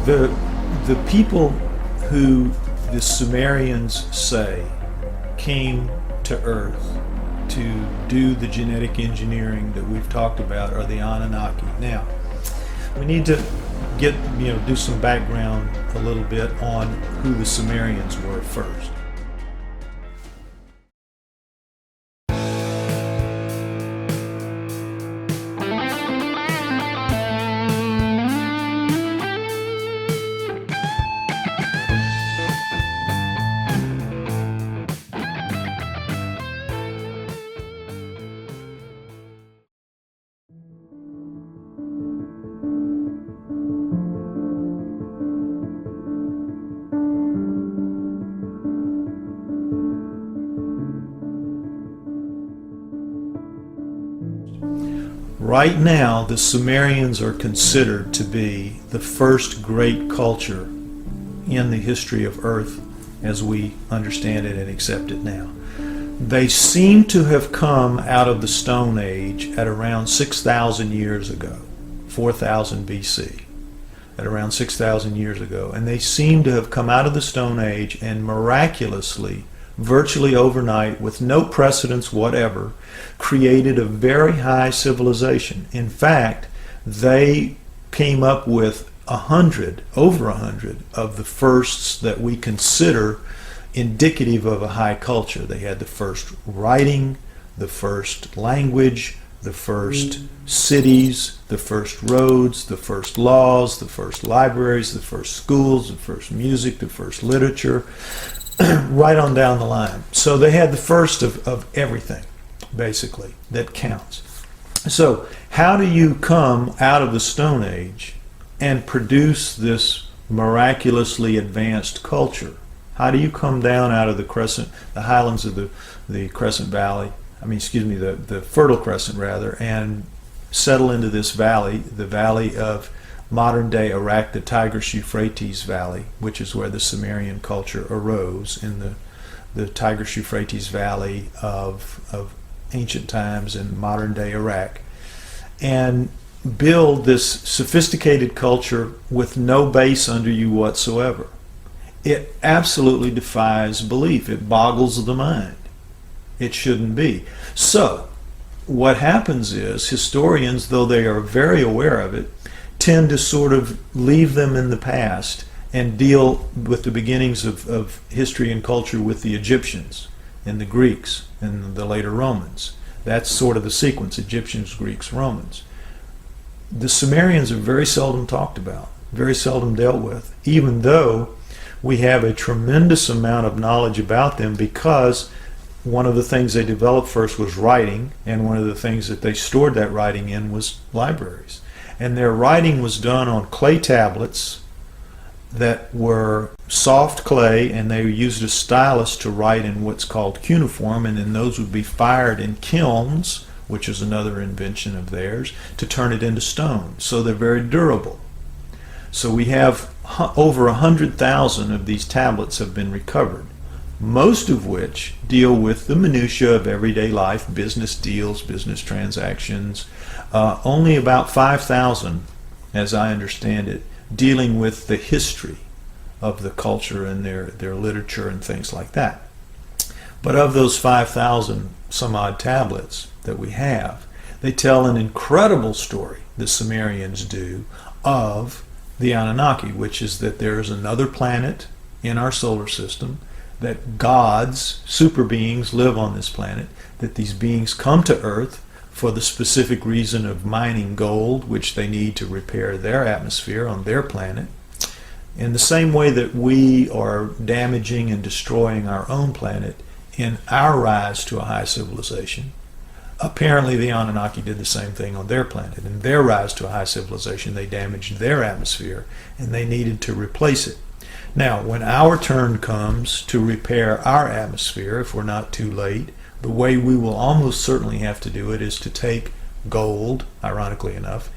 The, the people who the Sumerians say came to Earth to do the genetic engineering that we've talked about are the Anunnaki. Now, we need to do some background a little bit on who the Sumerians were first. Right now, the Sumerians are considered to be the first great culture in the history of Earth as we understand it and accept it now. They seem to have come out of the Stone Age at around 6,000 years ago, 4,000 BC, at around 6,000 years ago. And they seem to have come out of the Stone Age and miraculously, virtually overnight, with no precedence whatever, created a very high civilization. In fact, they came up with over 100 of the firsts that we consider indicative of a high culture. They had the first writing, the first language, the first cities, the first roads, the first laws, the first libraries, the first schools, the first music, the first literature, right on down the line. So they had the first of everything, basically, that counts. So how do you come out of the Stone Age and produce this miraculously advanced culture? How do you come down out of the highlands of the Crescent Valley, the Fertile Crescent rather, and settle into this valley, the valley of modern day Iraq, the Tigris-Euphrates Valley, which is where the Sumerian culture arose, in the Tigris-Euphrates Valley of ancient times in modern day Iraq, and build this sophisticated culture with no base under you whatsoever. It absolutely defies belief. It boggles the mind. It shouldn't be. So what happens is historians, though they are very aware of it, tend to sort of leave them in the past and deal with the beginnings of history and culture with the Egyptians and the Greeks and the later Romans. That's sort of the sequence: Egyptians, Greeks, Romans. The Sumerians are very seldom talked about, very seldom dealt with, even though we have a tremendous amount of knowledge about them, because one of the things they developed first was writing, and one of the things that they stored that writing in was libraries. And their writing was done on clay tablets that were soft clay, and they used a stylus to write in what's called cuneiform, and then those would be fired in kilns, which is another invention of theirs, to turn it into stone. So they're very durable. So we have over 100,000 of these tablets have been recovered, most of which deal with the minutiae of everyday life, business deals, business transactions. Only about 5,000, as I understand it, dealing with the history of the culture and their literature and things like that. But of those 5,000 some odd tablets that we have, they tell an incredible story, the Sumerians do, of the Anunnaki, which is that there is another planet in our solar system, that gods, super beings, live on this planet, that these beings come to Earth for the specific reason of mining gold, which they need to repair their atmosphere on their planet, in the same way that we are damaging and destroying our own planet in our rise to a high civilization. Apparently the Anunnaki did the same thing on their planet. In their rise to a high civilization, they damaged their atmosphere, and they needed to replace it. Now, when our turn comes to repair our atmosphere, if we're not too late, the way we will almost certainly have to do it is to take gold, ironically enough,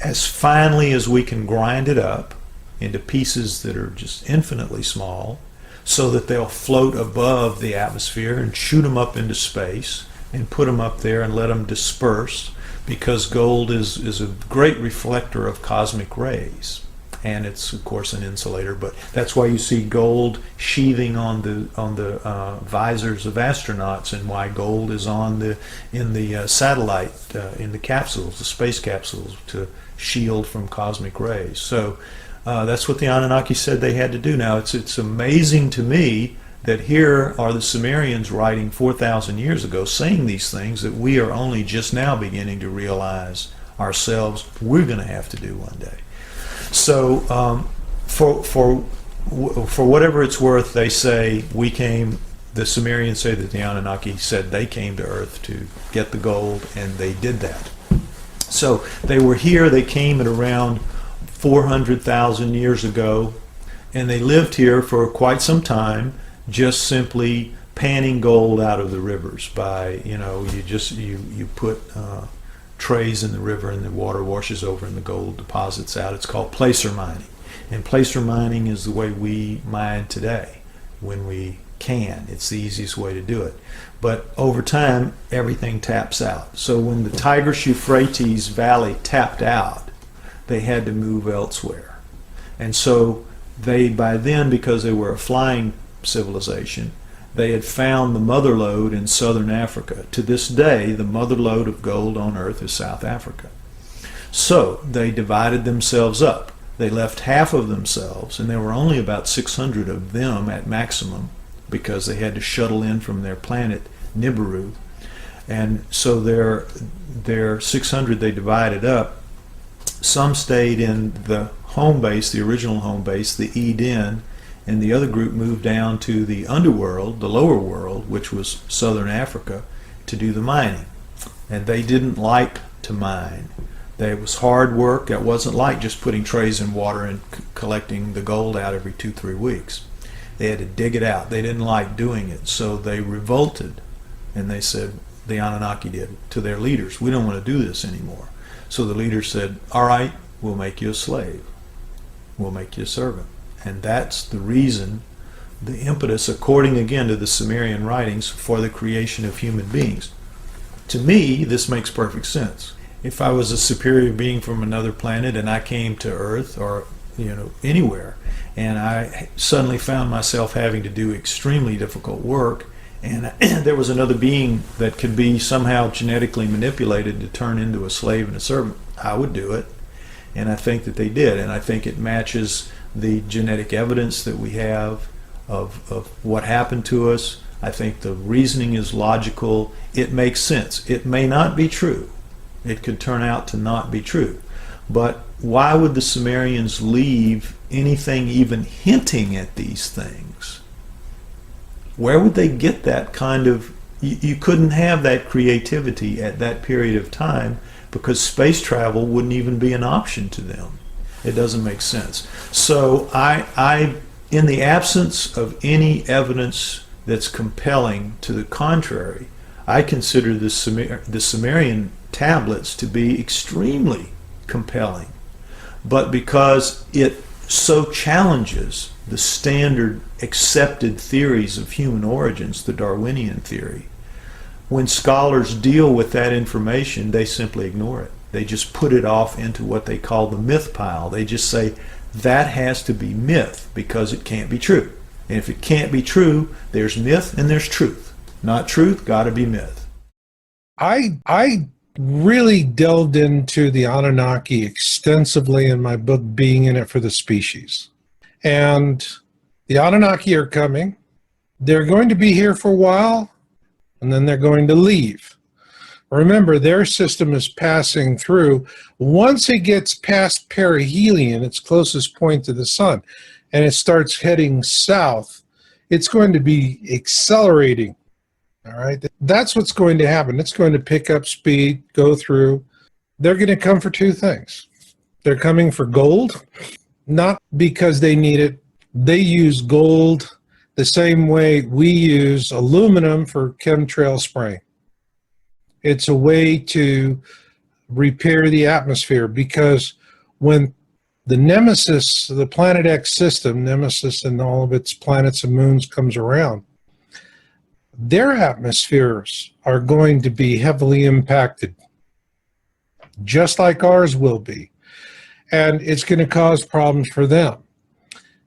as finely as we can grind it up into pieces that are just infinitely small, so that they'll float above the atmosphere, and shoot them up into space and put them up there and let them disperse, because gold is a great reflector of cosmic rays. and it's of course an insulator. But that's why you see gold sheathing on the visors of astronauts, and why gold is in the satellite in the capsules, the space capsules, to shield from cosmic rays. So that's what the Anunnaki said they had to do. Now it's amazing to me that here are the Sumerians writing 4,000 years ago saying these things that we are only just now beginning to realize ourselves we're going to have to do one day. So for whatever it's worth, they say the Sumerians say that the Anunnaki said they came to Earth to get the gold, and they did that. So they were here, they came at around 400,000 years ago, and they lived here for quite some time, just simply panning gold out of the rivers by, you put trays in the river and the water washes over and the gold deposits out. It's called placer mining. And placer mining is the way we mine today when we can. It's the easiest way to do it. But over time, everything taps out. So when the Tigris-Euphrates Valley tapped out, they had to move elsewhere. And so they, by then, because they were a flying civilization, they had found the mother lode in southern Africa. To this day, the mother lode of gold on Earth is South Africa. So they divided themselves up. They left half of themselves, and there were only about 600 of them at maximum, because they had to shuttle in from their planet Nibiru. And so their 600 they divided up. Some stayed in the home base, the original home base, the Eden, and the other group moved down to the underworld, the lower world, which was southern Africa, to do the mining. And they didn't like to mine. It was hard work. It wasn't like just putting trays in water and collecting the gold out every 2-3 weeks. They had to dig it out. They didn't like doing it, so they revolted, and they said, the Anunnaki did, to their leaders, we don't want to do this anymore. So the leaders said, all right, we'll make you a slave. We'll make you a servant. And that's the reason, the impetus, according again to the Sumerian writings, for the creation of human beings. To me, this makes perfect sense. If I was a superior being from another planet and I came to Earth, or anywhere, and I suddenly found myself having to do extremely difficult work, and there was another being that could be somehow genetically manipulated to turn into a slave and a servant, I would do it. And I think that they did, and I think it matches the genetic evidence that we have of what happened to us. I think the reasoning is logical. It makes sense. It may not be true. It could turn out to not be true. But why would the Sumerians leave anything even hinting at these things? Where would they get that kind of... You couldn't have that creativity at that period of time, because space travel wouldn't even be an option to them. It doesn't make sense. So I in the absence of any evidence that's compelling to the contrary, I consider the Sumerian tablets to be extremely compelling. But because it so challenges the standard accepted theories of human origins, the Darwinian theory, when scholars deal with that information, they simply ignore it. They just put it off into what they call the myth pile. They just say, that has to be myth because it can't be true. And if it can't be true, there's myth and there's truth. Not truth, got to be myth. I really delved into the Anunnaki extensively in my book, Being in It for the Species. And the Anunnaki are coming. They're going to be here for a while, and then they're going to leave. Remember, their system is passing through. Once it gets past perihelion, its closest point to the sun, and it starts heading south, it's going to be accelerating. All right, that's what's going to happen. It's going to pick up speed, go through. They're going to come for two things. They're coming for gold, not because they need it. They use gold the same way we use aluminum for chemtrail spraying. It's a way to repair the atmosphere, because when the Nemesis, the Planet X system, Nemesis and all of its planets and moons comes around, their atmospheres are going to be heavily impacted, just like ours will be. and it's going to cause problems for them.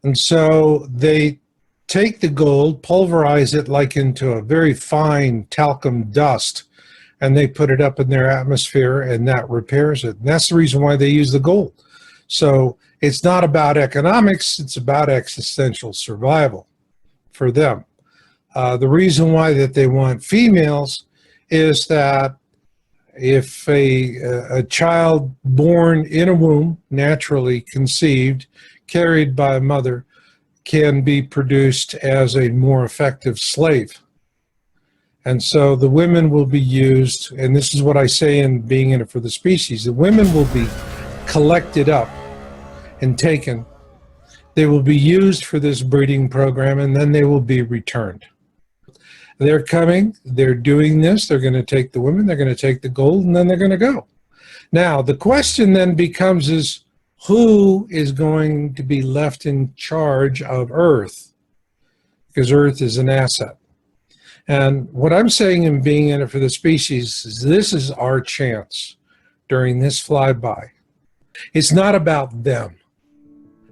And so they take the gold, pulverize it like into a very fine talcum dust, and they put it up in their atmosphere, and that repairs it. And that's the reason why they use the gold. So it's not about economics, it's about existential survival for them. The reason why that they want females is that if a child born in a womb, naturally conceived, carried by a mother, can be produced as a more effective slave. And so the women will be used, and this is what I say in Being in It for the Species, the women will be collected up and taken. They will be used for this breeding program, and then they will be returned. They're coming, they're doing this, they're going to take the women, they're going to take the gold, and then they're going to go. Now, the question then becomes is, who is going to be left in charge of Earth? Because Earth is an asset. And what I'm saying in Being in It for the Species is this is our chance during this flyby. It's not about them.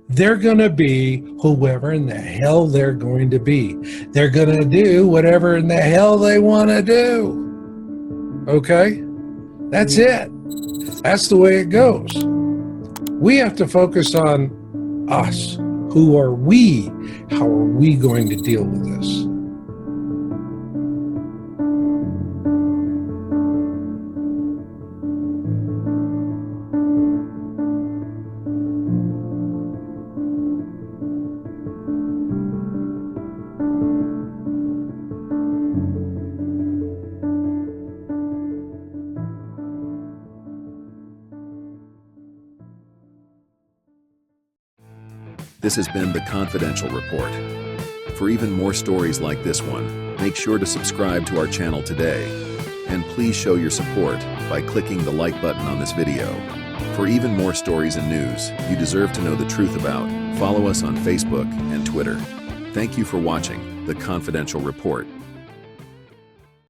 They're going to be whoever in the hell they're going to be. They're going to do whatever in the hell they want to do. Okay? That's it. That's the way it goes. We have to focus on us. Who are we? How are we going to deal with this? This has been the Confidential Report. For even more stories like this one, make sure to subscribe to our channel today. And please show your support by clicking the like button on this video. For even more stories and news you deserve to know the truth about, follow us on Facebook and Twitter. Thank you for watching the Confidential Report.